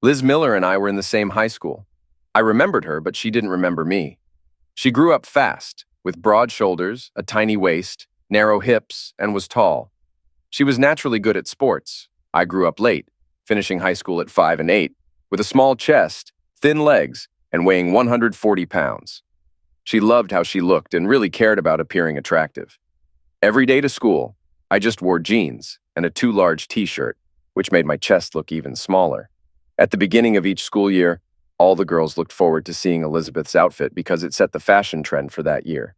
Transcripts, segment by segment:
Liz Miller and I were in the same high school. I remembered her, but she didn't remember me. She grew up fast, with broad shoulders, a tiny waist, narrow hips, and was tall. She was naturally good at sports. I grew up late, finishing high school at 5 and 8, with a small chest, thin legs, and weighing 140 pounds. She loved how she looked and really cared about appearing attractive. Every day to school, I just wore jeans and a too large t-shirt, which made my chest look even smaller. At the beginning of each school year, all the girls looked forward to seeing Elizabeth's outfit because it set the fashion trend for that year.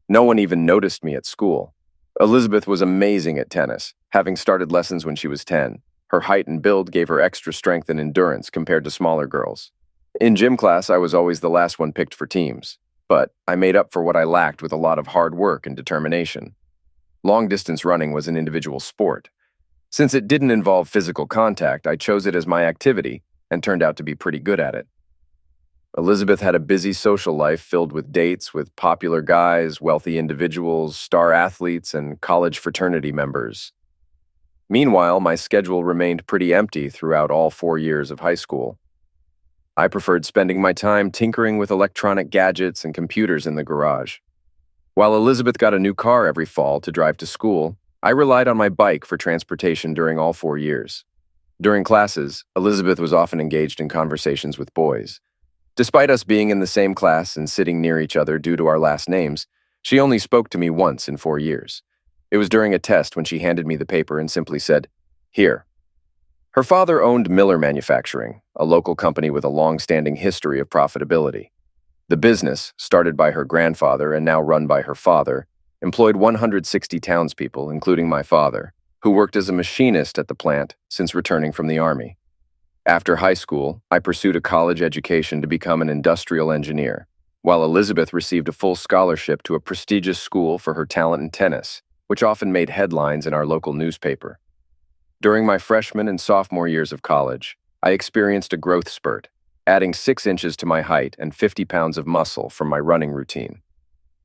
No one even noticed me at school. Elizabeth was amazing at tennis, having started lessons when she was 10. Her height and build gave her extra strength and endurance compared to smaller girls. In gym class, I was always the last one picked for teams, but I made up for what I lacked with a lot of hard work and determination. Long-distance running was an individual sport. Since it didn't involve physical contact, I chose it as my activity and turned out to be pretty good at it. Elizabeth had a busy social life filled with dates with popular guys, wealthy individuals, star athletes, and college fraternity members. Meanwhile, my schedule remained pretty empty throughout all 4 years of high school. I preferred spending my time tinkering with electronic gadgets and computers in the garage. While Elizabeth got a new car every fall to drive to school, I relied on my bike for transportation during all 4 years. During classes, Elizabeth was often engaged in conversations with boys. Despite us being in the same class and sitting near each other due to our last names, she only spoke to me once in 4 years. It was during a test when she handed me the paper and simply said, "Here." Her father owned Miller Manufacturing, a local company with a long-standing history of profitability. The business, started by her grandfather and now run by her father, employed 160 townspeople, including my father, who worked as a machinist at the plant since returning from the Army. After high school, I pursued a college education to become an industrial engineer, while Elizabeth received a full scholarship to a prestigious school for her talent in tennis, which often made headlines in our local newspaper. During my freshman and sophomore years of college, I experienced a growth spurt, adding 6 inches to my height and 50 pounds of muscle from my running routine.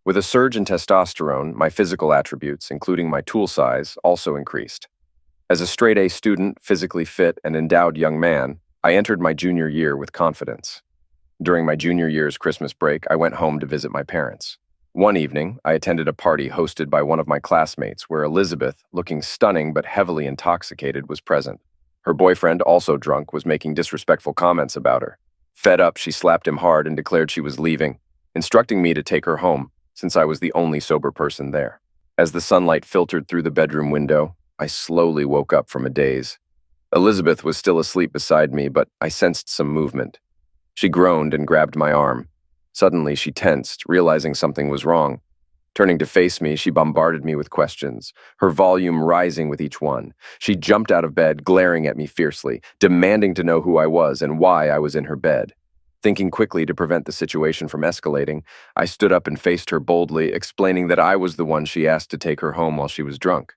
With a surge in testosterone, my physical attributes, including my tool size, also increased. As a straight-A student, physically fit, and endowed young man, I entered my junior year with confidence. During my junior year's Christmas break, I went home to visit my parents. One evening, I attended a party hosted by one of my classmates where Elizabeth, looking stunning but heavily intoxicated, was present. Her boyfriend, also drunk, was making disrespectful comments about her. Fed up, she slapped him hard and declared she was leaving, instructing me to take her home, since I was the only sober person there. As the sunlight filtered through the bedroom window, I slowly woke up from a daze. Elizabeth was still asleep beside me, but I sensed some movement. She groaned and grabbed my arm. Suddenly, she tensed, realizing something was wrong. Turning to face me, she bombarded me with questions, her volume rising with each one. She jumped out of bed, glaring at me fiercely, demanding to know who I was and why I was in her bed. Thinking quickly to prevent the situation from escalating, I stood up and faced her boldly, explaining that I was the one she asked to take her home while she was drunk.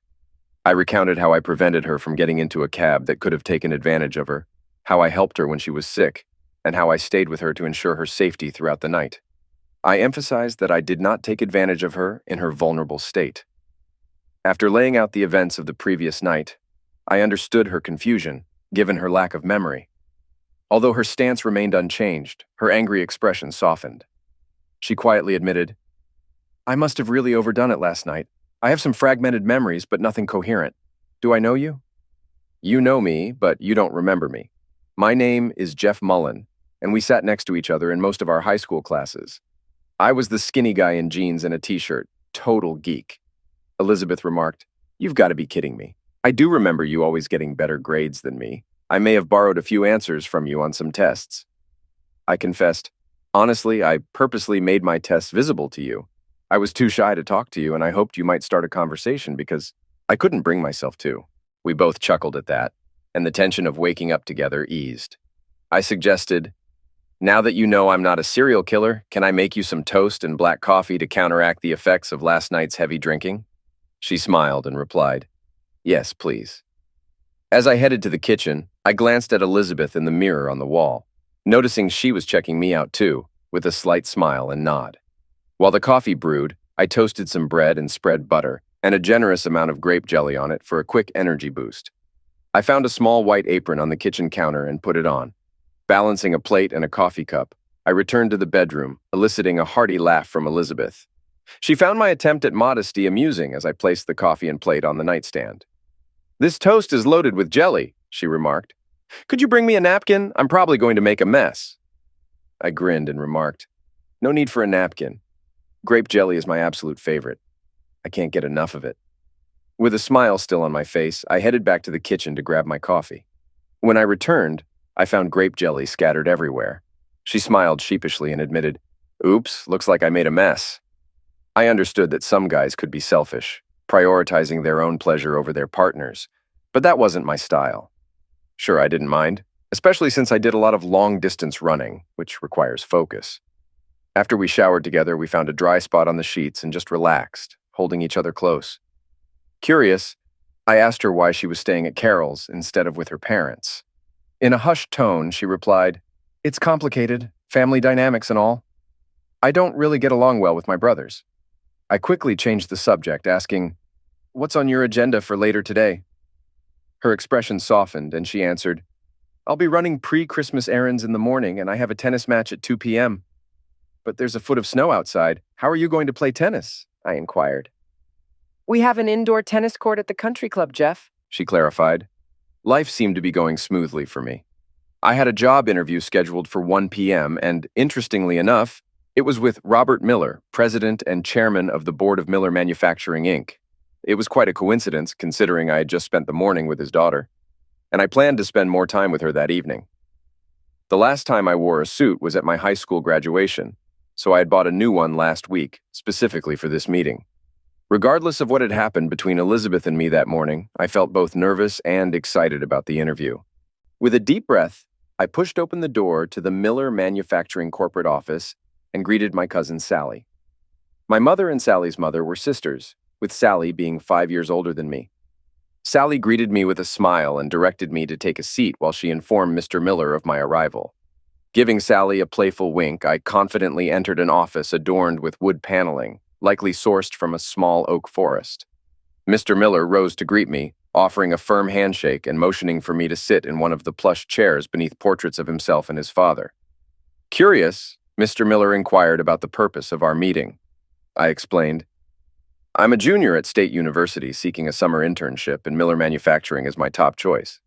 I recounted how I prevented her from getting into a cab that could have taken advantage of her, how I helped her when she was sick, and how I stayed with her to ensure her safety throughout the night. I emphasized that I did not take advantage of her in her vulnerable state. After laying out the events of the previous night, I understood her confusion, given her lack of memory. Although her stance remained unchanged, her angry expression softened. She quietly admitted, "I must have really overdone it last night. I have some fragmented memories, but nothing coherent. Do I know you?" "You know me, but you don't remember me. My name is Jeff Mullen, and we sat next to each other in most of our high school classes. I was the skinny guy in jeans and a t-shirt, total geek." Elizabeth remarked, "You've got to be kidding me. I do remember you always getting better grades than me. I may have borrowed a few answers from you on some tests." I confessed, "Honestly, I purposely made my tests visible to you. I was too shy to talk to you, and I hoped you might start a conversation because I couldn't bring myself to." We both chuckled at that, and the tension of waking up together eased. I suggested, "Now that you know I'm not a serial killer, can I make you some toast and black coffee to counteract the effects of last night's heavy drinking?" She smiled and replied, "Yes, please." As I headed to the kitchen, I glanced at Elizabeth in the mirror on the wall, noticing she was checking me out too, with a slight smile and nod. While the coffee brewed, I toasted some bread and spread butter and a generous amount of grape jelly on it for a quick energy boost. I found a small white apron on the kitchen counter and put it on. Balancing a plate and a coffee cup, I returned to the bedroom, eliciting a hearty laugh from Elizabeth. She found my attempt at modesty amusing as I placed the coffee and plate on the nightstand. "This toast is loaded with jelly," she remarked. "Could you bring me a napkin? I'm probably going to make a mess." I grinned and remarked, "No need for a napkin. Grape jelly is my absolute favorite. I can't get enough of it." With a smile still on my face, I headed back to the kitchen to grab my coffee. When I returned, I found grape jelly scattered everywhere. She smiled sheepishly and admitted, "Oops, looks like I made a mess." I understood that some guys could be selfish, prioritizing their own pleasure over their partner's, but that wasn't my style. Sure, I didn't mind, especially since I did a lot of long-distance running, which requires focus. After we showered together, we found a dry spot on the sheets and just relaxed, holding each other close. Curious, I asked her why she was staying at Carol's instead of with her parents. In a hushed tone, she replied, "It's complicated, family dynamics and all. I don't really get along well with my brothers." I quickly changed the subject, asking, "What's on your agenda for later today?" Her expression softened, and she answered, "I'll be running pre-Christmas errands in the morning, and I have a tennis match at 2 p.m. "But there's a foot of snow outside. How are you going to play tennis?" I inquired. "We have an indoor tennis court at the country club, Jeff," she clarified. Life seemed to be going smoothly for me. I had a job interview scheduled for 1 p.m., and interestingly enough, it was with Robert Miller, president and chairman of the board of Miller Manufacturing, Inc. It was quite a coincidence, considering I had just spent the morning with his daughter, and I planned to spend more time with her that evening. The last time I wore a suit was at my high school graduation, so I had bought a new one last week, specifically for this meeting. Regardless of what had happened between Elizabeth and me that morning, I felt both nervous and excited about the interview. With a deep breath, I pushed open the door to the Miller Manufacturing corporate office and greeted my cousin Sally. My mother and Sally's mother were sisters, with Sally being 5 years older than me. Sally greeted me with a smile and directed me to take a seat while she informed Mr. Miller of my arrival. Giving Sally a playful wink, I confidently entered an office adorned with wood paneling, likely sourced from a small oak forest. Mr. Miller rose to greet me, offering a firm handshake and motioning for me to sit in one of the plush chairs beneath portraits of himself and his father. Curious, Mr. Miller inquired about the purpose of our meeting. I explained, "I'm a junior at State University seeking a summer internship, and Miller Manufacturing is my top choice."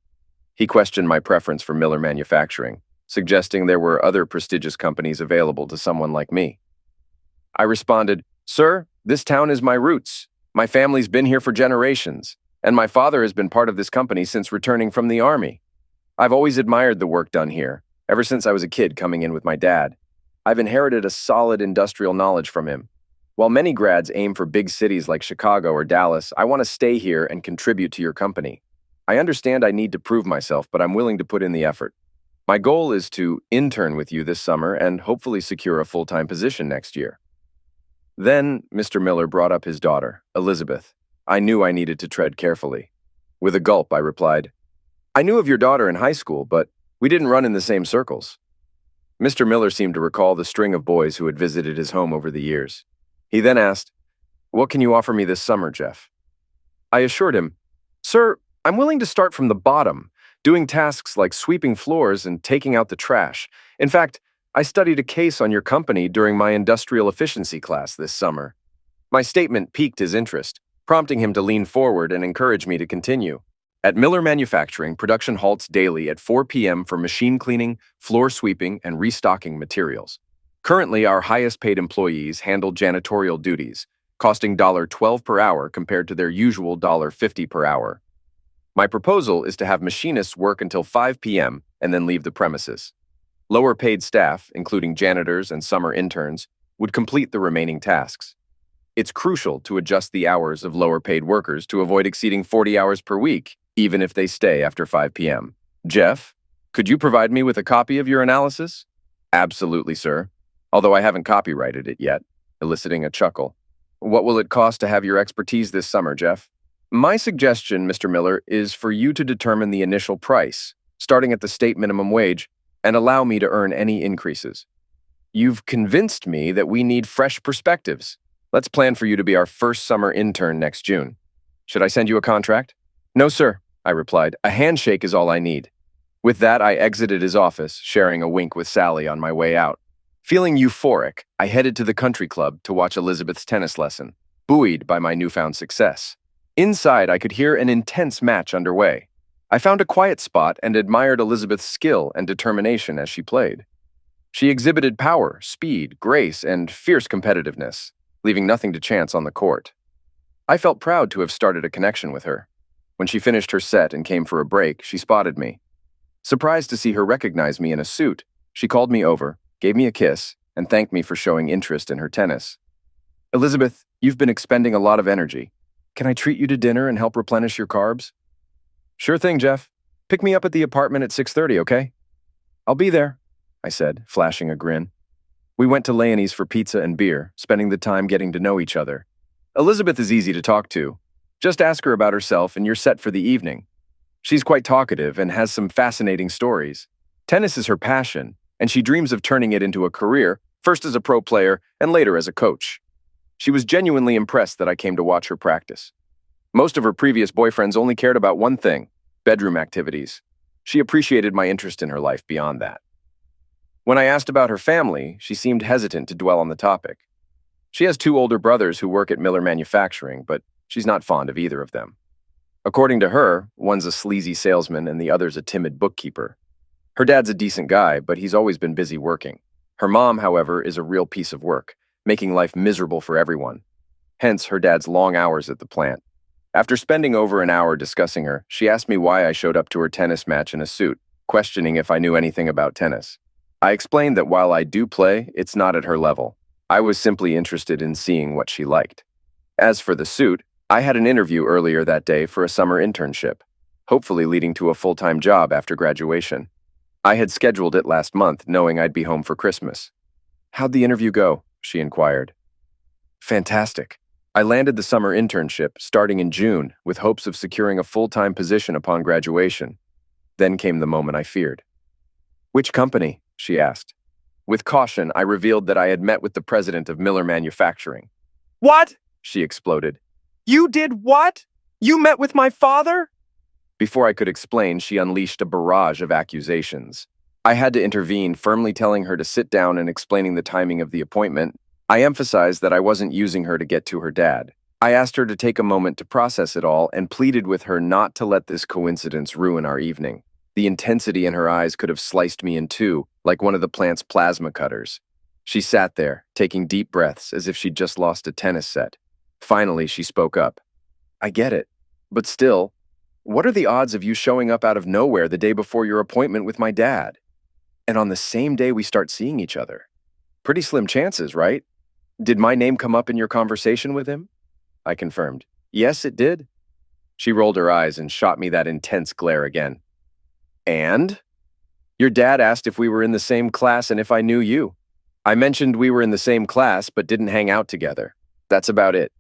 He questioned my preference for Miller Manufacturing, suggesting there were other prestigious companies available to someone like me. I responded, "Sir, this town is my roots. My family's been here for generations, and my father has been part of this company since returning from the Army. I've always admired the work done here, ever since I was a kid coming in with my dad. I've inherited a solid industrial knowledge from him. While many grads aim for big cities like Chicago or Dallas, I want to stay here and contribute to your company. I understand I need to prove myself, but I'm willing to put in the effort. My goal is to intern with you this summer and hopefully secure a full-time position next year." Then Mr. Miller brought up his daughter, Elizabeth. I knew I needed to tread carefully. With a gulp, I replied, "I knew of your daughter in high school, but we didn't run in the same circles." Mr. Miller seemed to recall the string of boys who had visited his home over the years. He then asked, "What can you offer me this summer, Jeff?" I assured him, "Sir, I'm willing to start from the bottom, doing tasks like sweeping floors and taking out the trash. In fact, I studied a case on your company during my industrial efficiency class this summer." My statement piqued his interest, prompting him to lean forward and encourage me to continue. At Miller Manufacturing, production halts daily at 4 p.m. for machine cleaning, floor sweeping, and restocking materials. Currently, our highest-paid employees handle janitorial duties, costing $12 per hour compared to their usual $50 per hour. My proposal is to have machinists work until 5 p.m. and then leave the premises. Lower-paid staff, including janitors and summer interns, would complete the remaining tasks. It's crucial to adjust the hours of lower-paid workers to avoid exceeding 40 hours per week, even if they stay after 5 p.m. Jeff, could you provide me with a copy of your analysis? Absolutely, sir. Although I haven't copyrighted it yet, eliciting a chuckle. What will it cost to have your expertise this summer, Jeff? My suggestion, Mr. Miller, is for you to determine the initial price, starting at the state minimum wage, and allow me to earn any increases. You've convinced me that we need fresh perspectives. Let's plan for you to be our first summer intern next June. Should I send you a contract? No, sir, I replied. A handshake is all I need. With that, I exited his office, sharing a wink with Sally on my way out. Feeling euphoric, I headed to the country club to watch Elizabeth's tennis lesson, buoyed by my newfound success. Inside, I could hear an intense match underway. I found a quiet spot and admired Elizabeth's skill and determination as she played. She exhibited power, speed, grace, and fierce competitiveness, leaving nothing to chance on the court. I felt proud to have started a connection with her. When she finished her set and came for a break, she spotted me. Surprised to see her recognize me in a suit, she called me over, gave me a kiss, and thanked me for showing interest in her tennis. "Elizabeth, you've been expending a lot of energy. Can I treat you to dinner and help replenish your carbs?" "Sure thing, Jeff. Pick me up at the apartment at 6:30, okay?" "I'll be there," I said, flashing a grin. We went to Leonie's for pizza and beer, spending the time getting to know each other. Elizabeth is easy to talk to. Just ask her about herself and you're set for the evening. She's quite talkative and has some fascinating stories. Tennis is her passion, and she dreams of turning it into a career, first as a pro player and later as a coach. She was genuinely impressed that I came to watch her practice. Most of her previous boyfriends only cared about one thing: bedroom activities. She appreciated my interest in her life beyond that. When I asked about her family, she seemed hesitant to dwell on the topic. She has 2 older brothers who work at Miller Manufacturing, but she's not fond of either of them. According to her, one's a sleazy salesman and the other's a timid bookkeeper. Her dad's a decent guy, but he's always been busy working. Her mom, however, is a real piece of work, making life miserable for everyone. Hence her dad's long hours at the plant. After spending over an hour discussing her, she asked me why I showed up to her tennis match in a suit, questioning if I knew anything about tennis. I explained that while I do play, it's not at her level. I was simply interested in seeing what she liked. As for the suit, I had an interview earlier that day for a summer internship, hopefully leading to a full-time job after graduation. I had scheduled it last month, knowing I'd be home for Christmas. "How'd the interview go?" she inquired. "Fantastic. I landed the summer internship starting in June with hopes of securing a full-time position upon graduation. Then came the moment I feared." "Which company?" she asked. With caution, I revealed that I had met with the president of Miller Manufacturing. What? She exploded. You did what? You met with my father? Before I could explain, she unleashed a barrage of accusations. I had to intervene, firmly telling her to sit down and explaining the timing of the appointment. I emphasized that I wasn't using her to get to her dad. I asked her to take a moment to process it all and pleaded with her not to let this coincidence ruin our evening. The intensity in her eyes could have sliced me in two, like one of the plant's plasma cutters. She sat there, taking deep breaths as if she'd just lost a tennis set. Finally, she spoke up. "I get it, but still, what are the odds of you showing up out of nowhere the day before your appointment with my dad? And on the same day we start seeing each other? Pretty slim chances, right? Did my name come up in your conversation with him?" I confirmed. "Yes, it did." She rolled her eyes and shot me that intense glare again. "And? Your dad asked if we were in the same class and if I knew you. I mentioned we were in the same class but didn't hang out together. That's about it.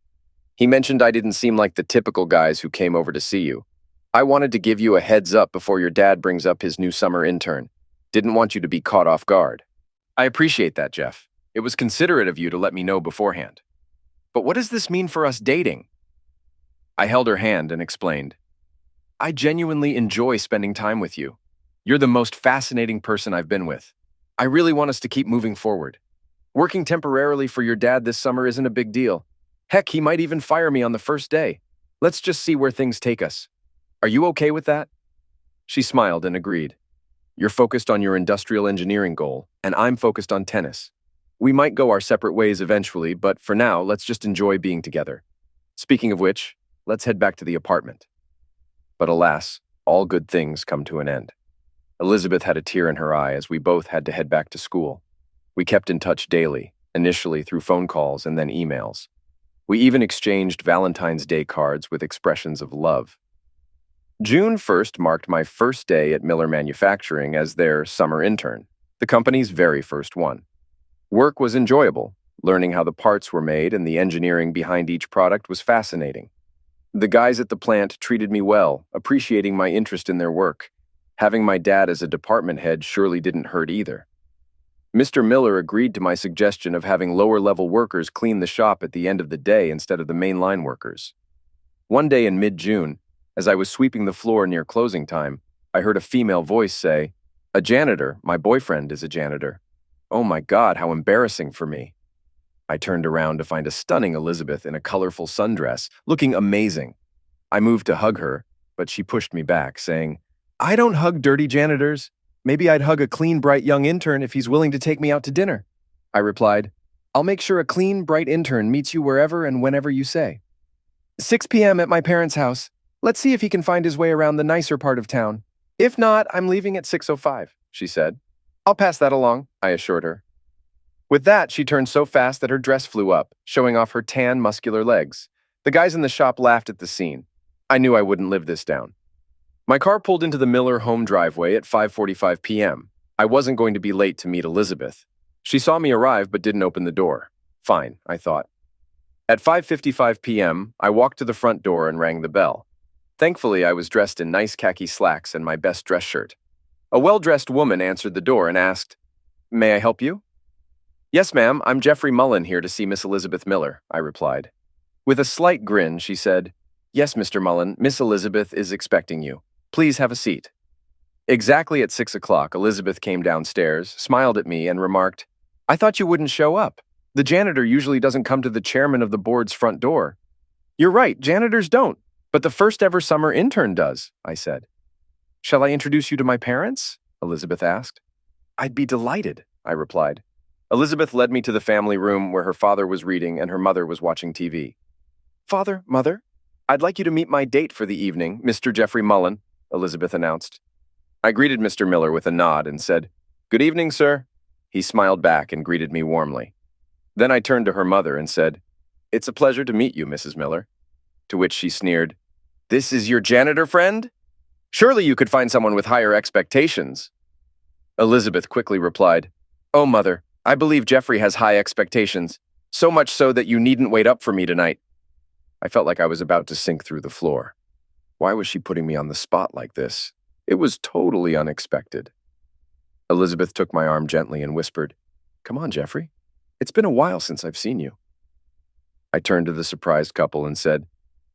He mentioned I didn't seem like the typical guys who came over to see you. I wanted to give you a heads up before your dad brings up his new summer intern. Didn't want you to be caught off guard." "I appreciate that, Jeff. It was considerate of you to let me know beforehand. But what does this mean for us dating?" I held her hand and explained. "I genuinely enjoy spending time with you. You're the most fascinating person I've been with. I really want us to keep moving forward. Working temporarily for your dad this summer isn't a big deal. Heck, he might even fire me on the first day. Let's just see where things take us. Are you okay with that?" She smiled and agreed. "You're focused on your industrial engineering goal, and I'm focused on tennis. We might go our separate ways eventually, but for now, let's just enjoy being together. Speaking of which, let's head back to the apartment." But alas, all good things come to an end. Elizabeth had a tear in her eye as we both had to head back to school. We kept in touch daily, initially through phone calls and then emails. We even exchanged Valentine's Day cards with expressions of love. June 1st marked my first day at Miller Manufacturing as their summer intern, the company's very first one. Work was enjoyable. Learning how the parts were made and the engineering behind each product was fascinating. The guys at the plant treated me well, appreciating my interest in their work. Having my dad as a department head surely didn't hurt either. Mr. Miller agreed to my suggestion of having lower-level workers clean the shop at the end of the day instead of the mainline workers. One day in mid-June, as I was sweeping the floor near closing time, I heard a female voice say, "A janitor, my boyfriend is a janitor." Oh my God, how embarrassing for me. I turned around to find a stunning Elizabeth in a colorful sundress, looking amazing. I moved to hug her, but she pushed me back, saying, "I don't hug dirty janitors. Maybe I'd hug a clean, bright young intern if he's willing to take me out to dinner." I replied, "I'll make sure a clean, bright intern meets you wherever and whenever you say." 6 p.m. at my parents' house. Let's see if he can find his way around the nicer part of town. If not, I'm leaving at 6:05, she said. I'll pass that along, I assured her. With that, she turned so fast that her dress flew up, showing off her tan, muscular legs. The guys in the shop laughed at the scene. I knew I wouldn't live this down. My car pulled into the Miller home driveway at 5:45 p.m. I wasn't going to be late to meet Elizabeth. She saw me arrive but didn't open the door. Fine, I thought. At 5:55 p.m., I walked to the front door and rang the bell. Thankfully, I was dressed in nice khaki slacks and my best dress shirt. A well-dressed woman answered the door and asked, "May I help you?" "Yes, ma'am, I'm Jeffrey Mullen here to see Miss Elizabeth Miller," I replied. With a slight grin, she said, "Yes, Mr. Mullen, Miss Elizabeth is expecting you. Please have a seat." Exactly at 6 o'clock, Elizabeth came downstairs, smiled at me, and remarked, "I thought you wouldn't show up. The janitor usually doesn't come to the chairman of the board's front door." "You're right, janitors don't, but the first ever summer intern does," I said. "Shall I introduce you to my parents?" Elizabeth asked. "I'd be delighted," I replied. Elizabeth led me to the family room where her father was reading and her mother was watching TV. "Father, Mother, I'd like you to meet my date for the evening, Mr. Jeffrey Mullen," Elizabeth announced. I greeted Mr. Miller with a nod and said, "Good evening, sir." He smiled back and greeted me warmly. Then I turned to her mother and said, "It's a pleasure to meet you, Mrs. Miller." To which she sneered, "This is your janitor friend? Surely you could find someone with higher expectations." Elizabeth quickly replied, "Oh, Mother, I believe Jeffrey has high expectations, so much so that you needn't wait up for me tonight." I felt like I was about to sink through the floor. Why was she putting me on the spot like this? It was totally unexpected. Elizabeth took my arm gently and whispered, "Come on, Jeffrey. It's been a while since I've seen you." I turned to the surprised couple and said,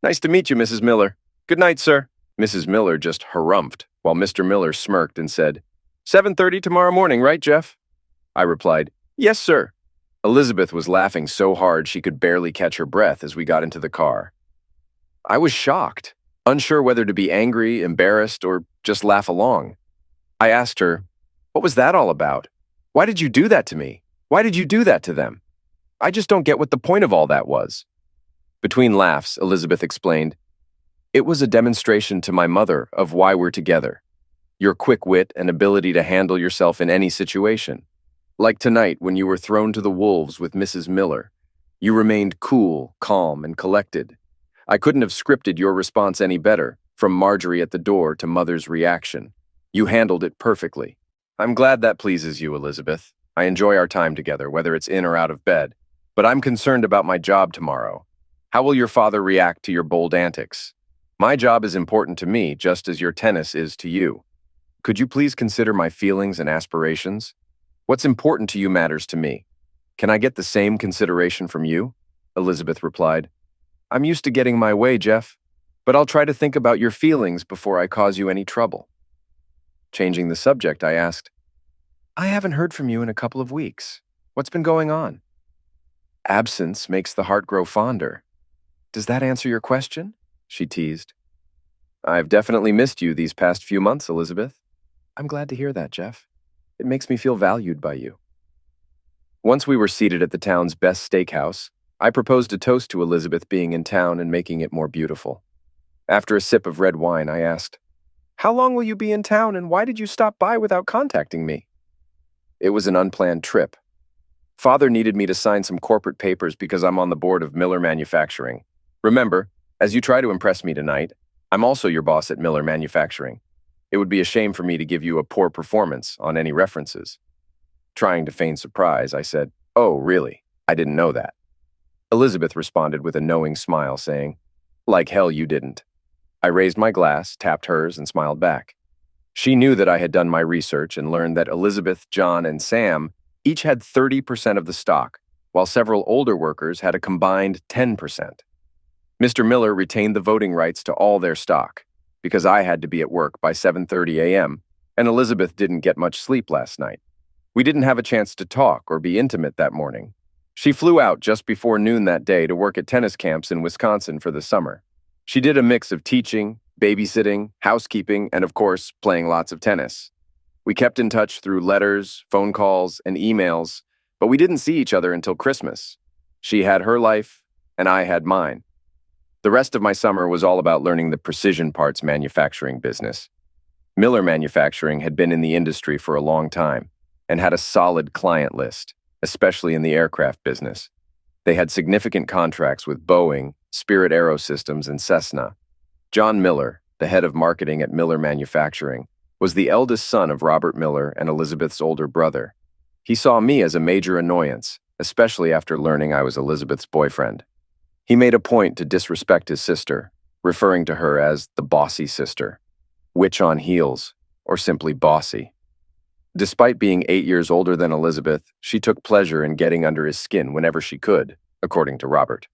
"Nice to meet you, Mrs. Miller. Good night, sir." Mrs. Miller just harumphed, while Mr. Miller smirked and said, 7:30 tomorrow morning, right, Jeff?" I replied, "Yes, sir." Elizabeth was laughing so hard she could barely catch her breath as we got into the car. I was shocked, unsure whether to be angry, embarrassed, or just laugh along. I asked her, "What was that all about? Why did you do that to me? Why did you do that to them? I just don't get what the point of all that was." Between laughs, Elizabeth explained, "It was a demonstration to my mother of why we're together. Your quick wit and ability to handle yourself in any situation. Like tonight when you were thrown to the wolves with Mrs. Miller. You remained cool, calm, and collected. I couldn't have scripted your response any better, from Marjorie at the door to Mother's reaction. You handled it perfectly. I'm glad that pleases you, Elizabeth. I enjoy our time together, whether it's in or out of bed. But I'm concerned about my job tomorrow. How will your father react to your bold antics? My job is important to me, just as your tennis is to you. Could you please consider my feelings and aspirations? What's important to you matters to me. Can I get the same consideration from you?" Elizabeth replied, "I'm used to getting my way, Jeff, but I'll try to think about your feelings before I cause you any trouble." Changing the subject, I asked, "I haven't heard from you in a couple of weeks. What's been going on?" "Absence makes the heart grow fonder. Does that answer your question?" she teased. "I've definitely missed you these past few months, Elizabeth." "I'm glad to hear that, Jeff. It makes me feel valued by you." Once we were seated at the town's best steakhouse, I proposed a toast to Elizabeth being in town and making it more beautiful. After a sip of red wine, I asked, "How long will you be in town and why did you stop by without contacting me?" "It was an unplanned trip. Father needed me to sign some corporate papers because I'm on the board of Miller Manufacturing. Remember, as you try to impress me tonight, I'm also your boss at Miller Manufacturing. It would be a shame for me to give you a poor performance on any references." Trying to feign surprise, I said, "Oh, really? I didn't know that." Elizabeth responded with a knowing smile, saying, "Like hell you didn't." I raised my glass, tapped hers, and smiled back. She knew that I had done my research and learned that Elizabeth, John, and Sam each had 30% of the stock, while several older workers had a combined 10%. Mr. Miller retained the voting rights to all their stock. because I had to be at work by 7:30 a.m., and Elizabeth didn't get much sleep last night. We didn't have a chance to talk or be intimate that morning. She flew out just before noon that day to work at tennis camps in Wisconsin for the summer. She did a mix of teaching, babysitting, housekeeping, and of course, playing lots of tennis. We kept in touch through letters, phone calls, and emails, but we didn't see each other until Christmas. She had her life, and I had mine. The rest of my summer was all about learning the precision parts manufacturing business. Miller Manufacturing had been in the industry for a long time and had a solid client list, especially in the aircraft business. They had significant contracts with Boeing, Spirit AeroSystems, and Cessna. John Miller, the head of marketing at Miller Manufacturing, was the eldest son of Robert Miller and Elizabeth's older brother. He saw me as a major annoyance, especially after learning I was Elizabeth's boyfriend. He made a point to disrespect his sister, referring to her as the bossy sister, witch on heels, or simply bossy. Despite being 8 years older than Elizabeth, she took pleasure in getting under his skin whenever she could, according to Robert.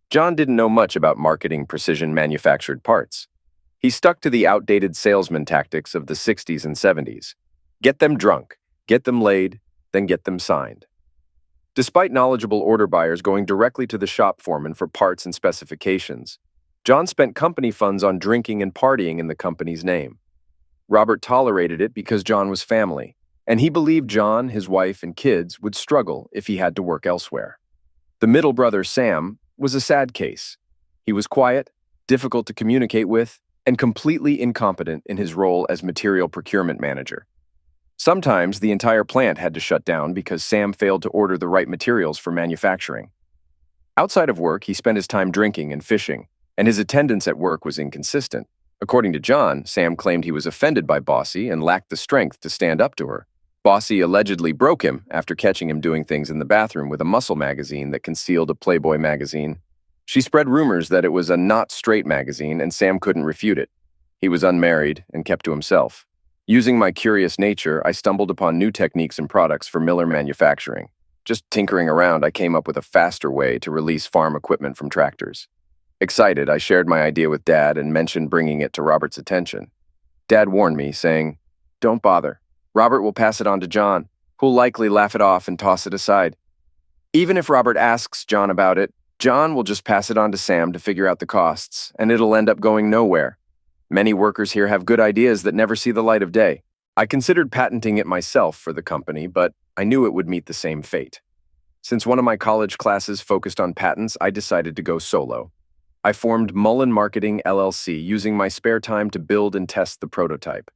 John didn't know much about marketing precision manufactured parts. He stuck to the outdated salesman tactics of the 60s and 70s. Get them drunk, get them laid, then get them signed. Despite knowledgeable order buyers going directly to the shop foreman for parts and specifications, John spent company funds on drinking and partying in the company's name. Robert tolerated it because John was family, and he believed John, his wife, and kids would struggle if he had to work elsewhere. The middle brother, Sam, was a sad case. He was quiet, difficult to communicate with, and completely incompetent in his role as material procurement manager. Sometimes the entire plant had to shut down because Sam failed to order the right materials for manufacturing. Outside of work, he spent his time drinking and fishing, and his attendance at work was inconsistent. According to John, Sam claimed he was offended by Bossy and lacked the strength to stand up to her. Bossy allegedly broke him after catching him doing things in the bathroom with a muscle magazine that concealed a Playboy magazine. She spread rumors that it was a not straight magazine, and Sam couldn't refute it. He was unmarried and kept to himself. Using my curious nature, I stumbled upon new techniques and products for Miller Manufacturing. Just tinkering around, I came up with a faster way to release farm equipment from tractors. Excited, I shared my idea with Dad and mentioned bringing it to Robert's attention. Dad warned me, saying, "Don't bother. Robert will pass it on to John, who'll likely laugh it off and toss it aside. Even if Robert asks John about it, John will just pass it on to Sam to figure out the costs, and it'll end up going nowhere. Many workers here have good ideas that never see the light of day." I considered patenting it myself for the company, but I knew it would meet the same fate. Since one of my college classes focused on patents, I decided to go solo. I formed Mullen Marketing LLC using my spare time to build and test the prototype.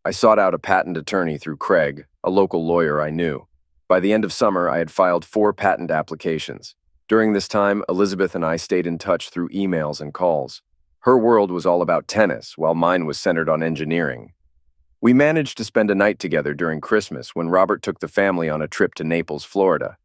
I sought out a patent attorney through Craig, a local lawyer I knew. By the end of summer, I had filed 4 patent applications. During this time, Elizabeth and I stayed in touch through emails and calls. Her world was all about tennis, while mine was centered on engineering. We managed to spend a night together during Christmas when Robert took the family on a trip to Naples, Florida.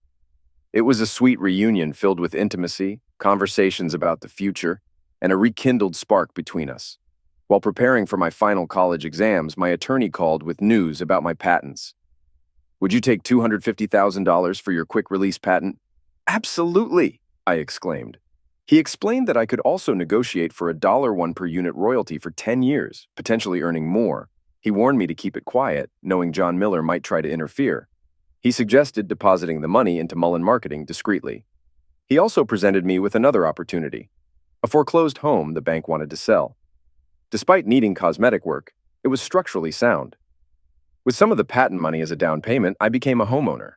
It was a sweet reunion filled with intimacy, conversations about the future, and a rekindled spark between us. While preparing for my final college exams, my attorney called with news about my patents. "Would you take $250,000 for your quick release patent?" "Absolutely," I exclaimed. He explained that I could also negotiate for a $1 per unit royalty for 10 years, potentially earning more. He warned me to keep it quiet, knowing John Miller might try to interfere. He suggested depositing the money into Mullen Marketing discreetly. He also presented me with another opportunity, a foreclosed home the bank wanted to sell. Despite needing cosmetic work, it was structurally sound. With some of the patent money as a down payment, I became a homeowner.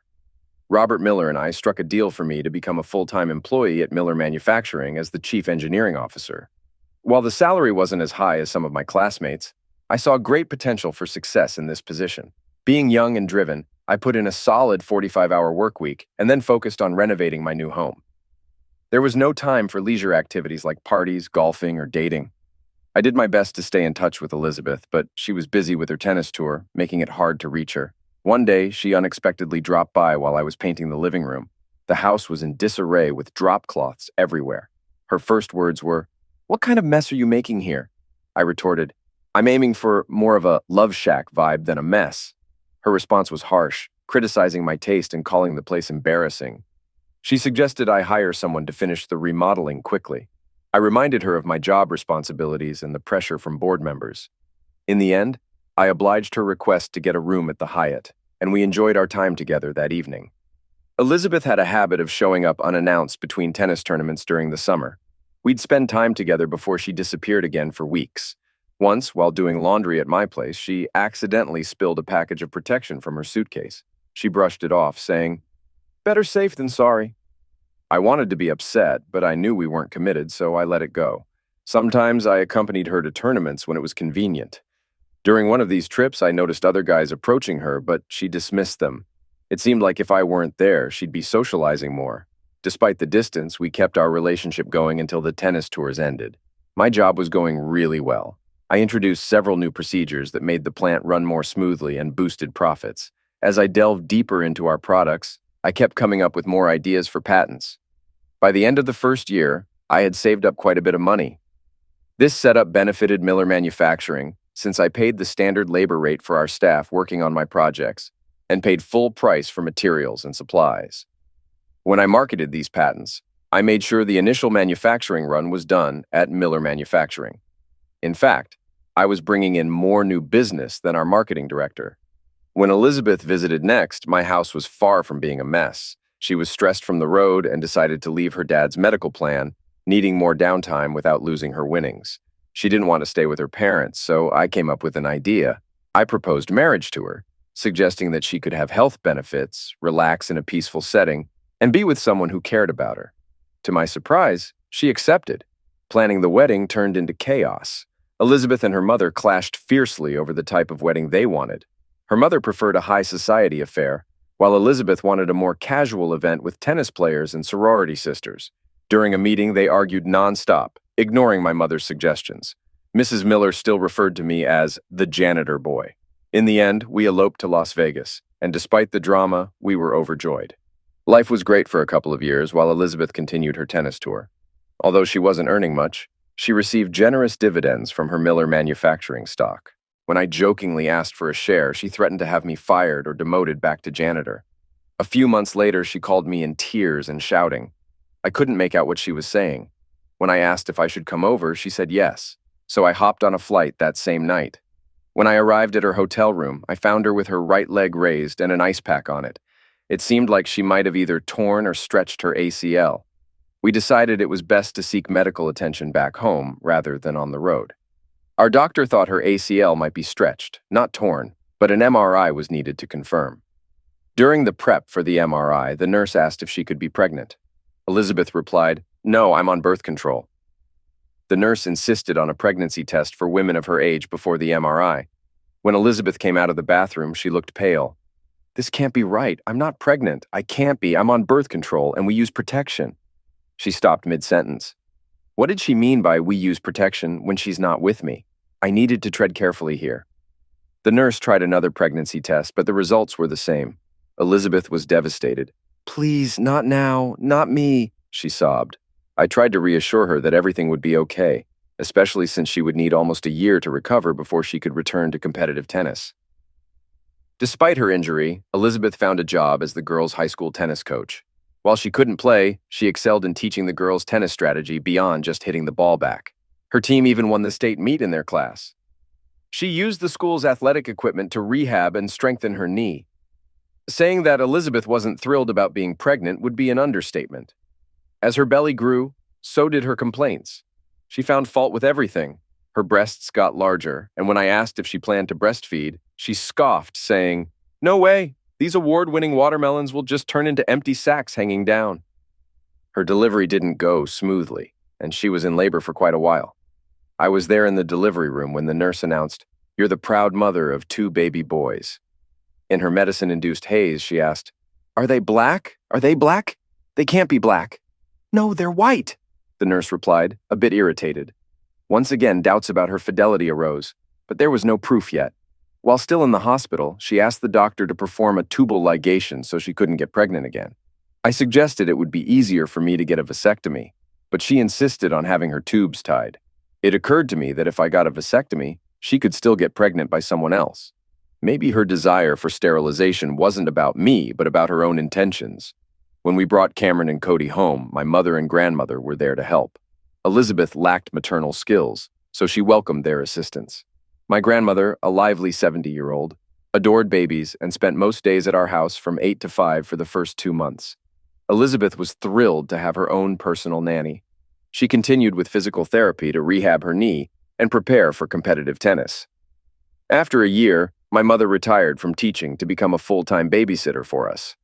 Robert Miller and I struck a deal for me to become a full-time employee at Miller Manufacturing as the chief engineering officer. While the salary wasn't as high as some of my classmates, I saw great potential for success in this position. Being young and driven, I put in a solid 45-hour work week and then focused on renovating my new home. There was no time for leisure activities like parties, golfing, or dating. I did my best to stay in touch with Elizabeth, but she was busy with her tennis tour, making it hard to reach her. One day, she unexpectedly dropped by while I was painting the living room. The house was in disarray with drop cloths everywhere. Her first words were, "What kind of mess are you making here?" I retorted, "I'm aiming for more of a Love Shack vibe than a mess." Her response was harsh, criticizing my taste and calling the place embarrassing. She suggested I hire someone to finish the remodeling quickly. I reminded her of my job responsibilities and the pressure from board members. In the end, I obliged her request to get a room at the Hyatt, and we enjoyed our time together that evening. Elizabeth had a habit of showing up unannounced between tennis tournaments during the summer. We'd spend time together before she disappeared again for weeks. Once, while doing laundry at my place, she accidentally spilled a package of protection from her suitcase. She brushed it off, saying, "Better safe than sorry." I wanted to be upset, but I knew we weren't committed, so I let it go. Sometimes I accompanied her to tournaments when it was convenient. During one of these trips, I noticed other guys approaching her, but she dismissed them. It seemed like if I weren't there, she'd be socializing more. Despite the distance, we kept our relationship going until the tennis tours ended. My job was going really well. I introduced several new procedures that made the plant run more smoothly and boosted profits. As I delved deeper into our products, I kept coming up with more ideas for patents. By the end of the first year, I had saved up quite a bit of money. This setup benefited Miller Manufacturing, since I paid the standard labor rate for our staff working on my projects and paid full price for materials and supplies. When I marketed these patents, I made sure the initial manufacturing run was done at Miller Manufacturing. In fact, I was bringing in more new business than our marketing director. When Elizabeth visited next, my house was far from being a mess. She was stressed from the road and decided to leave her dad's medical plan, needing more downtime without losing her winnings. She didn't want to stay with her parents, so I came up with an idea. I proposed marriage to her, suggesting that she could have health benefits, relax in a peaceful setting, and be with someone who cared about her. To my surprise, she accepted. Planning the wedding turned into chaos. Elizabeth and her mother clashed fiercely over the type of wedding they wanted. Her mother preferred a high society affair, while Elizabeth wanted a more casual event with tennis players and sorority sisters. During a meeting, they argued nonstop, ignoring my mother's suggestions. Mrs. Miller still referred to me as the janitor boy. In the end, we eloped to Las Vegas, and despite the drama, we were overjoyed. Life was great for a couple of years while Elizabeth continued her tennis tour. Although she wasn't earning much, she received generous dividends from her Miller Manufacturing stock. When I jokingly asked for a share, she threatened to have me fired or demoted back to janitor. A few months later, she called me in tears and shouting. I couldn't make out what she was saying. When I asked if I should come over, she said yes, so I hopped on a flight that same night. When I arrived at her hotel room, I found her with her right leg raised and an ice pack on it. It seemed like she might have either torn or stretched her ACL. We decided it was best to seek medical attention back home rather than on the road. Our doctor thought her ACL might be stretched, not torn, but an MRI was needed to confirm. During the prep for the MRI, the nurse asked if she could be pregnant. Elizabeth replied, "No, I'm on birth control." The nurse insisted on a pregnancy test for women of her age before the MRI. When Elizabeth came out of the bathroom, she looked pale. "This can't be right. I'm not pregnant. I can't be. I'm on birth control, and we use protection." She stopped mid-sentence. What did she mean by "we use protection" when she's not with me? I needed to tread carefully here. The nurse tried another pregnancy test, but the results were the same. Elizabeth was devastated. "Please, not now, not me," she sobbed. I tried to reassure her that everything would be okay, especially since she would need almost a year to recover before she could return to competitive tennis. Despite her injury, Elizabeth found a job as the girls' high school tennis coach. While she couldn't play, she excelled in teaching the girls' tennis strategy beyond just hitting the ball back. Her team even won the state meet in their class. She used the school's athletic equipment to rehab and strengthen her knee. Saying that Elizabeth wasn't thrilled about being pregnant would be an understatement. As her belly grew, so did her complaints. She found fault with everything. Her breasts got larger, and when I asked if she planned to breastfeed, she scoffed, saying, "No way. These award-winning watermelons will just turn into empty sacks hanging down." Her delivery didn't go smoothly, and she was in labor for quite a while. I was there in the delivery room when the nurse announced, "You're the proud mother of 2 baby boys." In her medicine-induced haze, she asked, "Are they black? Are they black? They can't be black." "No, they're white," the nurse replied, a bit irritated. Once again, doubts about her fidelity arose, but there was no proof yet. While still in the hospital, she asked the doctor to perform a tubal ligation so she couldn't get pregnant again. I suggested it would be easier for me to get a vasectomy, but she insisted on having her tubes tied. It occurred to me that if I got a vasectomy, she could still get pregnant by someone else. Maybe her desire for sterilization wasn't about me, but about her own intentions. When we brought Cameron and Cody home, my mother and grandmother were there to help. Elizabeth lacked maternal skills, so she welcomed their assistance. My grandmother, a lively 70-year-old, adored babies and spent most days at our house from 8 to 5 for the first 2 months. Elizabeth was thrilled to have her own personal nanny. She continued with physical therapy to rehab her knee and prepare for competitive tennis. After a year, my mother retired from teaching to become a full-time babysitter for us.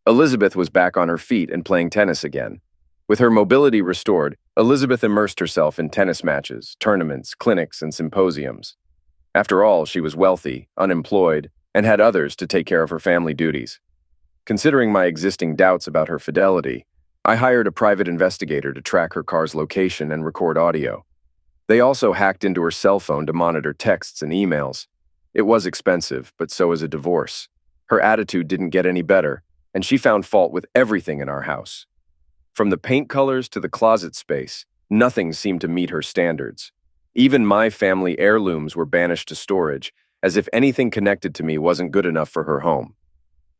Elizabeth was back on her feet and playing tennis again. With her mobility restored, Elizabeth immersed herself in tennis matches, tournaments, clinics, and symposiums. After all, she was wealthy, unemployed, and had others to take care of her family duties. Considering my existing doubts about her fidelity, I hired a private investigator to track her car's location and record audio. They also hacked into her cell phone to monitor texts and emails. It was expensive, but so is a divorce. Her attitude didn't get any better, and she found fault with everything in our house. From the paint colors to the closet space, nothing seemed to meet her standards. Even my family heirlooms were banished to storage, as if anything connected to me wasn't good enough for her home.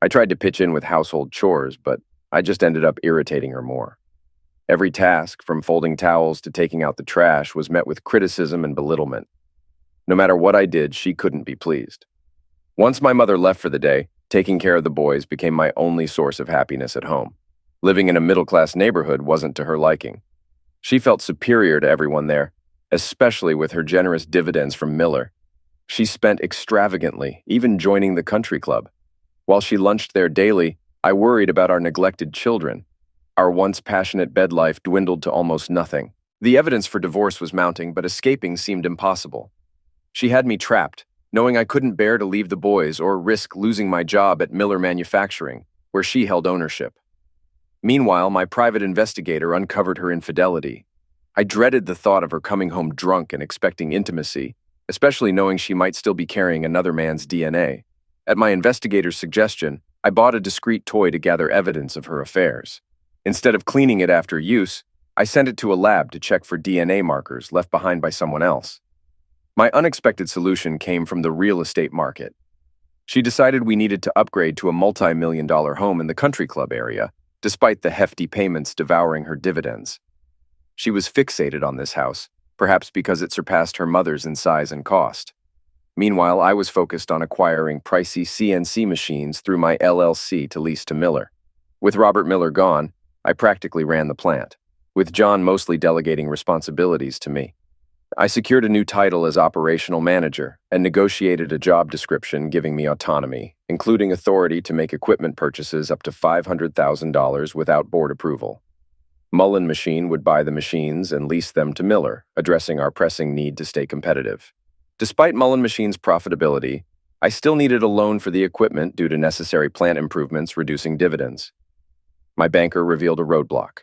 I tried to pitch in with household chores, but I just ended up irritating her more. Every task, from folding towels to taking out the trash, was met with criticism and belittlement. No matter what I did, she couldn't be pleased. Once my mother left for the day, taking care of the boys became my only source of happiness at home. Living in a middle-class neighborhood wasn't to her liking. She felt superior to everyone there, especially with her generous dividends from Miller. She spent extravagantly, even joining the country club. While she lunched there daily, I worried about our neglected children. Our once passionate bed life dwindled to almost nothing. The evidence for divorce was mounting, but escaping seemed impossible. She had me trapped, knowing I couldn't bear to leave the boys or risk losing my job at Miller Manufacturing, where she held ownership. Meanwhile, my private investigator uncovered her infidelity. I dreaded the thought of her coming home drunk and expecting intimacy, especially knowing she might still be carrying another man's DNA. At my investigator's suggestion, I bought a discreet toy to gather evidence of her affairs. Instead of cleaning it after use, I sent it to a lab to check for DNA markers left behind by someone else. My unexpected solution came from the real estate market. She decided we needed to upgrade to a multi-million-dollar home in the country club area, despite the hefty payments devouring her dividends. She was fixated on this house, perhaps because it surpassed her mother's in size and cost. Meanwhile, I was focused on acquiring pricey CNC machines through my LLC to lease to Miller. With Robert Miller gone, I practically ran the plant, with John mostly delegating responsibilities to me. I secured a new title as operational manager and negotiated a job description giving me autonomy, including authority to make equipment purchases up to $500,000 without board approval. Mullen Machine would buy the machines and lease them to Miller, addressing our pressing need to stay competitive. Despite Mullen Machine's profitability, I still needed a loan for the equipment due to necessary plant improvements reducing dividends. My banker revealed a roadblock.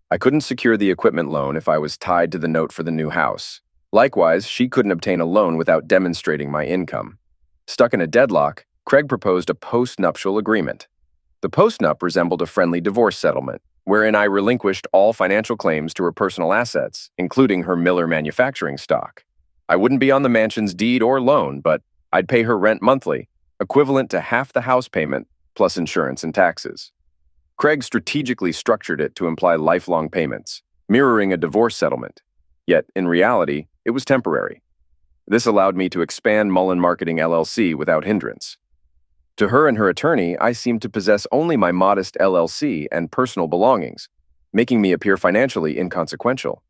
I couldn't secure the equipment loan if I was tied to the note for the new house. Likewise, she couldn't obtain a loan without demonstrating my income. Stuck in a deadlock, Craig proposed a post-nuptial agreement. The post-nup resembled a friendly divorce settlement, wherein I relinquished all financial claims to her personal assets, including her Miller Manufacturing stock. I wouldn't be on the mansion's deed or loan, but I'd pay her rent monthly, equivalent to half the house payment, plus insurance and taxes. Craig strategically structured it to imply lifelong payments, mirroring a divorce settlement. Yet, in reality, it was temporary. This allowed me to expand Mullen Marketing LLC without hindrance. To her and her attorney, I seemed to possess only my modest LLC and personal belongings, making me appear financially inconsequential.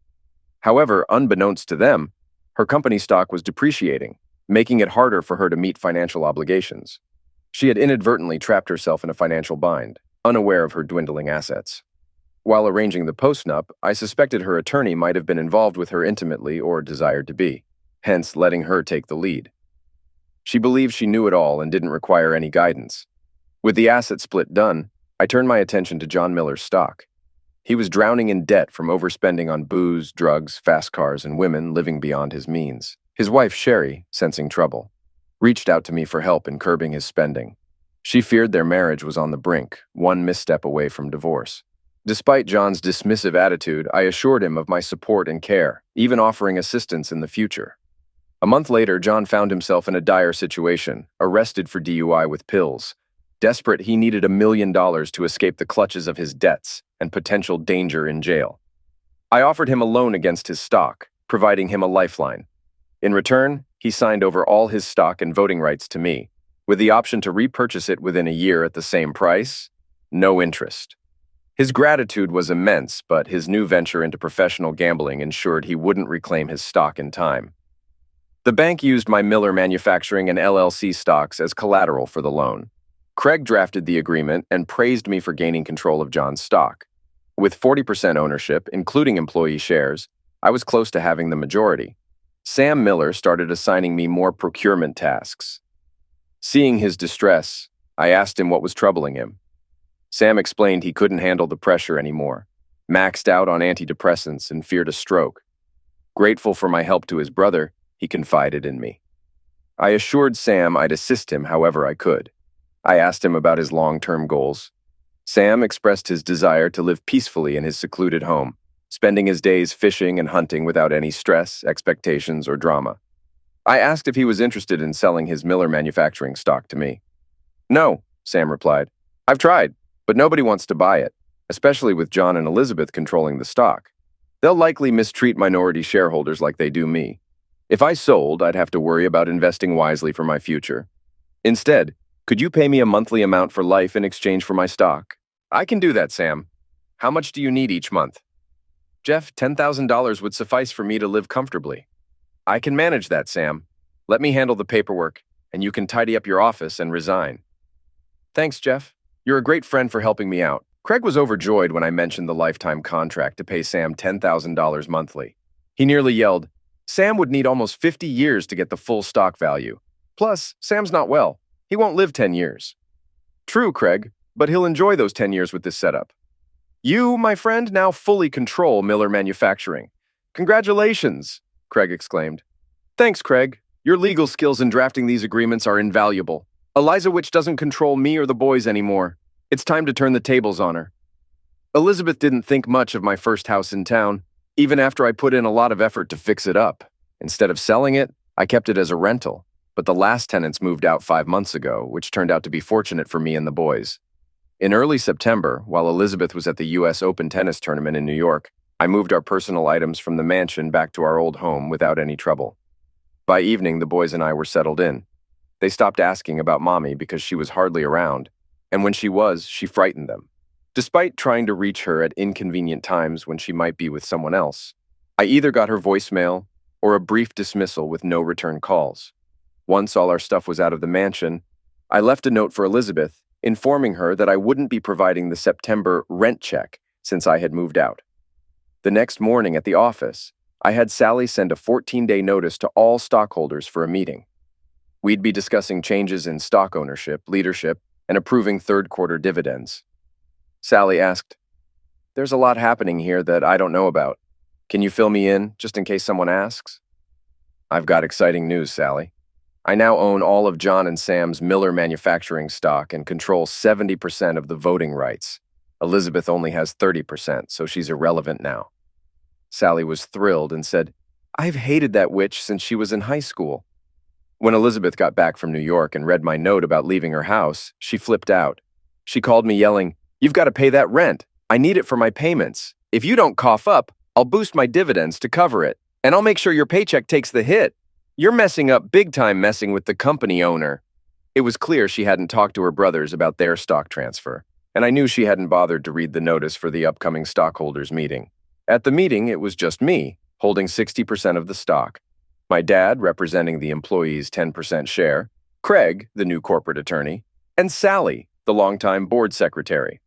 However, unbeknownst to them, her company stock was depreciating, making it harder for her to meet financial obligations. She had inadvertently trapped herself in a financial bind, unaware of her dwindling assets. While arranging the post-nup, I suspected her attorney might have been involved with her intimately or desired to be, hence letting her take the lead. She believed she knew it all and didn't require any guidance. With the asset split done, I turned my attention to John Miller's stock. He was drowning in debt from overspending on booze, drugs, fast cars, and women living beyond his means. His wife, Sherry, sensing trouble, reached out to me for help in curbing his spending. She feared their marriage was on the brink, one misstep away from divorce. Despite John's dismissive attitude, I assured him of my support and care, even offering assistance in the future. A month later, John found himself in a dire situation, arrested for DUI with pills. Desperate, he needed $1 million to escape the clutches of his debts and potential danger in jail. I offered him a loan against his stock, providing him a lifeline. In return, he signed over all his stock and voting rights to me, with the option to repurchase it within a year at the same price, no interest. His gratitude was immense, but his new venture into professional gambling ensured he wouldn't reclaim his stock in time. The bank used my Miller Manufacturing and LLC stocks as collateral for the loan. Craig drafted the agreement and praised me for gaining control of John's stock. With 40% ownership, including employee shares, I was close to having the majority. Sam Miller started assigning me more procurement tasks. Seeing his distress, I asked him what was troubling him. Sam explained he couldn't handle the pressure anymore, maxed out on antidepressants and feared a stroke. Grateful for my help to his brother, he confided in me. I assured Sam I'd assist him however I could. I asked him about his long-term goals. Sam expressed his desire to live peacefully in his secluded home, spending his days fishing and hunting without any stress, expectations, or drama. I asked if he was interested in selling his Miller Manufacturing stock to me. No, Sam replied. I've tried, but nobody wants to buy it, especially with John and Elizabeth controlling the stock. They'll likely mistreat minority shareholders like they do me. If I sold, I'd have to worry about investing wisely for my future. Instead, could you pay me a monthly amount for life in exchange for my stock? I can do that, Sam. How much do you need each month? Jeff, $10,000 would suffice for me to live comfortably. I can manage that, Sam. Let me handle the paperwork, and you can tidy up your office and resign. Thanks, Jeff. You're a great friend for helping me out. Craig was overjoyed when I mentioned the lifetime contract to pay Sam $10,000 monthly. He nearly yelled, Sam would need almost 50 years to get the full stock value. Plus, Sam's not well. He won't live 10 years. True, Craig, but he'll enjoy those 10 years with this setup. You, my friend, now fully control Miller Manufacturing. Congratulations, Craig exclaimed. Thanks, Craig. Your legal skills in drafting these agreements are invaluable. Eliza Witch doesn't control me or the boys anymore. It's time to turn the tables on her. Elizabeth didn't think much of my first house in town, even after I put in a lot of effort to fix it up. Instead of selling it, I kept it as a rental. But the last tenants moved out 5 months ago, which turned out to be fortunate for me and the boys. In early September, while Elizabeth was at the U.S. Open tennis tournament in New York, I moved our personal items from the mansion back to our old home without any trouble. By evening, the boys and I were settled in. They stopped asking about Mommy because she was hardly around, and when she was, she frightened them. Despite trying to reach her at inconvenient times when she might be with someone else, I either got her voicemail or a brief dismissal with no return calls. Once all our stuff was out of the mansion, I left a note for Elizabeth, informing her that I wouldn't be providing the September rent check since I had moved out. The next morning at the office, I had Sally send a 14-day notice to all stockholders for a meeting. We'd be discussing changes in stock ownership, leadership, and approving third-quarter dividends. Sally asked, There's a lot happening here that I don't know about. Can you fill me in, just in case someone asks? I've got exciting news, Sally. I now own all of John and Sam's Miller Manufacturing stock and control 70% of the voting rights. Elizabeth only has 30%, so she's irrelevant now. Sally was thrilled and said, I've hated that witch since she was in high school. When Elizabeth got back from New York and read my note about leaving her house, she flipped out. She called me yelling, You've got to pay that rent. I need it for my payments. If you don't cough up, I'll boost my dividends to cover it, and I'll make sure your paycheck takes the hit. You're messing up big time messing with the company owner. It was clear she hadn't talked to her brothers about their stock transfer, and I knew she hadn't bothered to read the notice for the upcoming stockholders meeting. At the meeting, it was just me, holding 60% of the stock. My dad, representing the employees' 10% share, Craig, the new corporate attorney, and Sally, the longtime board secretary.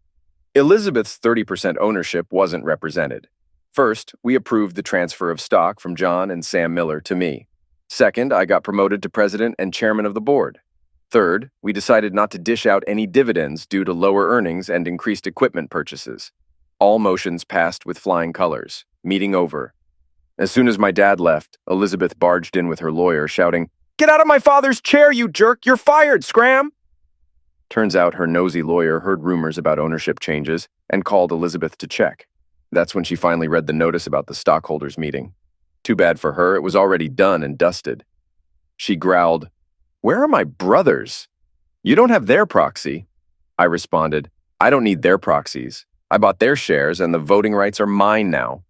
Elizabeth's 30% ownership wasn't represented. First, we approved the transfer of stock from John and Sam Miller to me. Second, I got promoted to president and chairman of the board. Third, we decided not to dish out any dividends due to lower earnings and increased equipment purchases. All motions passed with flying colors. Meeting over. As soon as my dad left, Elizabeth barged in with her lawyer, shouting, Get out of my father's chair, you jerk! You're fired, Scram! Turns out her nosy lawyer heard rumors about ownership changes and called Elizabeth to check. That's when she finally read the notice about the stockholders meeting. Too bad for her, it was already done and dusted. She growled, Where are my brothers? You don't have their proxy. I responded, I don't need their proxies. I bought their shares and the voting rights are mine now.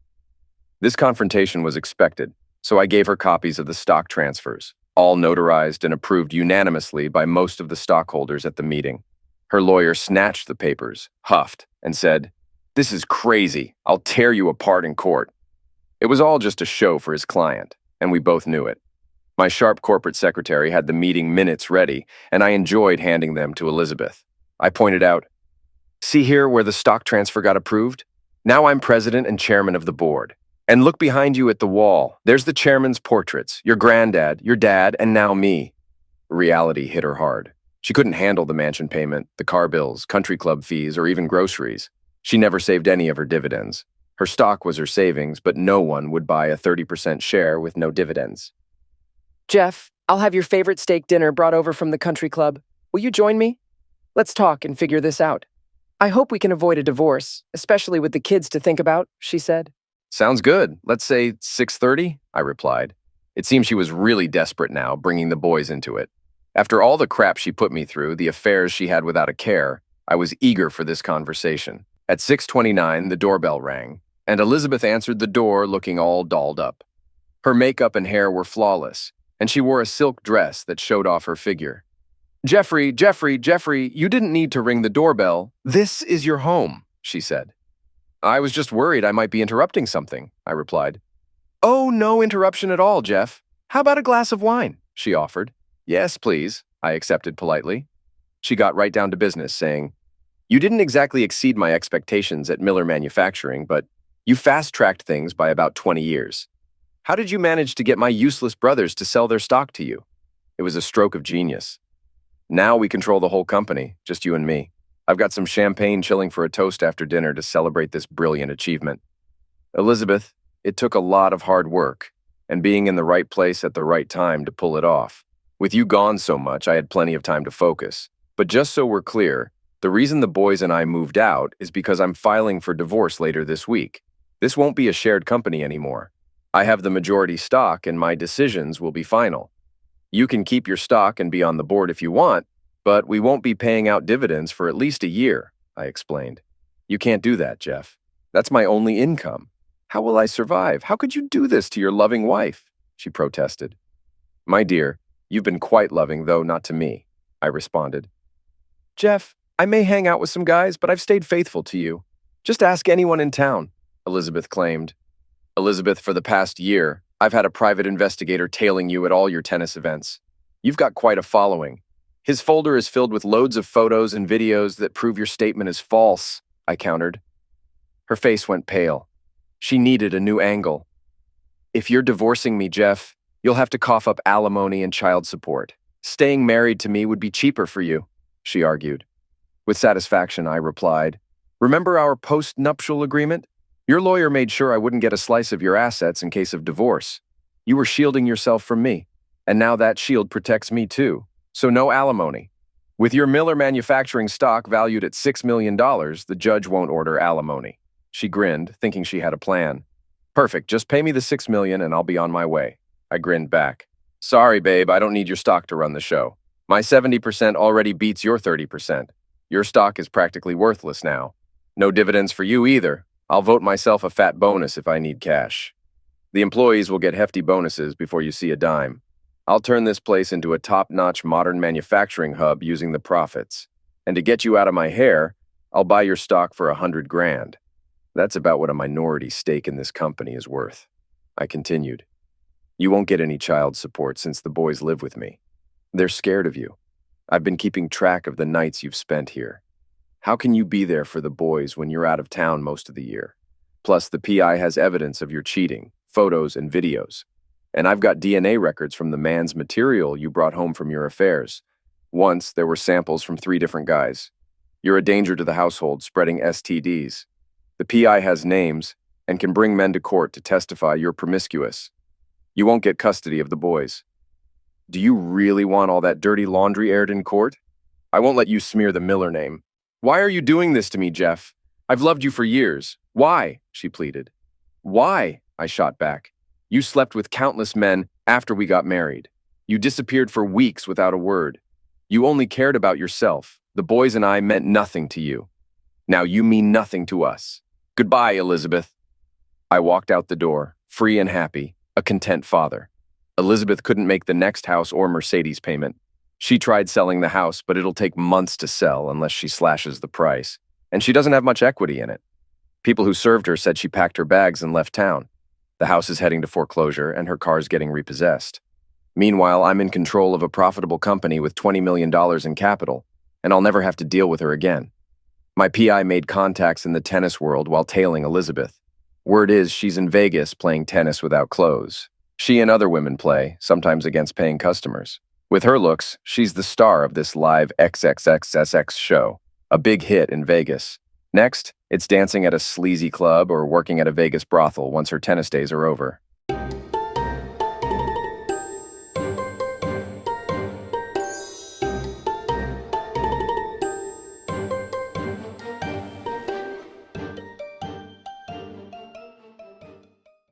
This confrontation was expected, so I gave her copies of the stock transfers, all notarized and approved unanimously by most of the stockholders at the meeting. Her lawyer snatched the papers, huffed, and said, "This is crazy. I'll tear you apart in court." It was all just a show for his client, and we both knew it. My sharp corporate secretary had the meeting minutes ready, and I enjoyed handing them to Elizabeth. I pointed out, "See here where the stock transfer got approved? Now I'm president and chairman of the board. And look behind you at the wall. There's the chairman's portraits, your granddad, your dad, and now me." Reality hit her hard. She couldn't handle the mansion payment, the car bills, country club fees, or even groceries. She never saved any of her dividends. Her stock was her savings, but no one would buy a 30% share with no dividends. Jeff, I'll have your favorite steak dinner brought over from the country club. Will you join me? Let's talk and figure this out. I hope we can avoid a divorce, especially with the kids to think about, she said. Sounds good. Let's say 6:30, I replied. It seemed she was really desperate now, bringing the boys into it. After all the crap she put me through, the affairs she had without a care, I was eager for this conversation. At 6:29, the doorbell rang, and Elizabeth answered the door looking all dolled up. Her makeup and hair were flawless, and she wore a silk dress that showed off her figure. Jeffrey, you didn't need to ring the doorbell. This is your home," she said. "I was just worried I might be interrupting something," I replied. "Oh, no interruption at all, Jeff. How about a glass of wine?" she offered. "Yes, please," I accepted politely. She got right down to business, saying, "You didn't exactly exceed my expectations at Miller Manufacturing, but you fast-tracked things by about 20 years. How did you manage to get my useless brothers to sell their stock to you? It was a stroke of genius. Now we control the whole company, just you and me. I've got some champagne chilling for a toast after dinner to celebrate this brilliant achievement. Elizabeth, it took a lot of hard work and being in the right place at the right time to pull it off. With you gone so much, I had plenty of time to focus. But just so we're clear, the reason the boys and I moved out is because I'm filing for divorce later this week. This won't be a shared company anymore. I have the majority stock and my decisions will be final. You can keep your stock and be on the board if you want, but we won't be paying out dividends for at least a year," I explained. "You can't do that, Jeff. That's my only income. How will I survive? How could you do this to your loving wife?" she protested. "My dear, you've been quite loving, though not to me," I responded. "Jeff, I may hang out with some guys, but I've stayed faithful to you. Just ask anyone in town," Elizabeth claimed. "Elizabeth, for the past year, I've had a private investigator tailing you at all your tennis events. You've got quite a following. His folder is filled with loads of photos and videos that prove your statement is false," I countered. Her face went pale. She needed a new angle. "If you're divorcing me, Jeff, you'll have to cough up alimony and child support. Staying married to me would be cheaper for you," she argued. With satisfaction, I replied, "Remember our post-nuptial agreement? Your lawyer made sure I wouldn't get a slice of your assets in case of divorce. You were shielding yourself from me, and now that shield protects me too. So no alimony. With your Miller Manufacturing stock valued at $6 million, the judge won't order alimony." She grinned, thinking she had a plan. "Perfect, just pay me the $6 million and I'll be on my way." I grinned back. "Sorry, babe, I don't need your stock to run the show. My 70% already beats your 30%. Your stock is practically worthless now. No dividends for you either. I'll vote myself a fat bonus if I need cash. The employees will get hefty bonuses before you see a dime. I'll turn this place into a top-notch modern manufacturing hub using the profits. And to get you out of my hair, I'll buy your stock for $100 grand. That's about what a minority stake in this company is worth." I continued. "You won't get any child support since the boys live with me. They're scared of you. I've been keeping track of the nights you've spent here. How can you be there for the boys when you're out of town most of the year? Plus, the PI has evidence of your cheating, photos and videos. And I've got DNA records from the man's material you brought home from your affairs. Once, there were samples from 3 different guys. You're a danger to the household, spreading STDs. The PI has names and can bring men to court to testify you're promiscuous. You won't get custody of the boys. Do you really want all that dirty laundry aired in court? I won't let you smear the Miller name. Why are you doing this to me, Jeff? I've loved you for years. Why?" she pleaded. "Why?" I shot back. "You slept with countless men after we got married. You disappeared for weeks without a word. You only cared about yourself. The boys and I meant nothing to you. Now you mean nothing to us. Goodbye, Elizabeth." I walked out the door, free and happy, a content father. Elizabeth couldn't make the next house or Mercedes payment. She tried selling the house, but it'll take months to sell unless she slashes the price. And she doesn't have much equity in it. People who served her said she packed her bags and left town. The house is heading to foreclosure and her car's getting repossessed. Meanwhile, I'm in control of a profitable company with $20 million in capital, and I'll never have to deal with her again. My PI made contacts in the tennis world while tailing Elizabeth. Word is she's in Vegas playing tennis without clothes. She and other women play, sometimes against paying customers. With her looks, she's the star of this live XXXSX show, a big hit in Vegas. Next, it's dancing at a sleazy club or working at a Vegas brothel once her tennis days are over.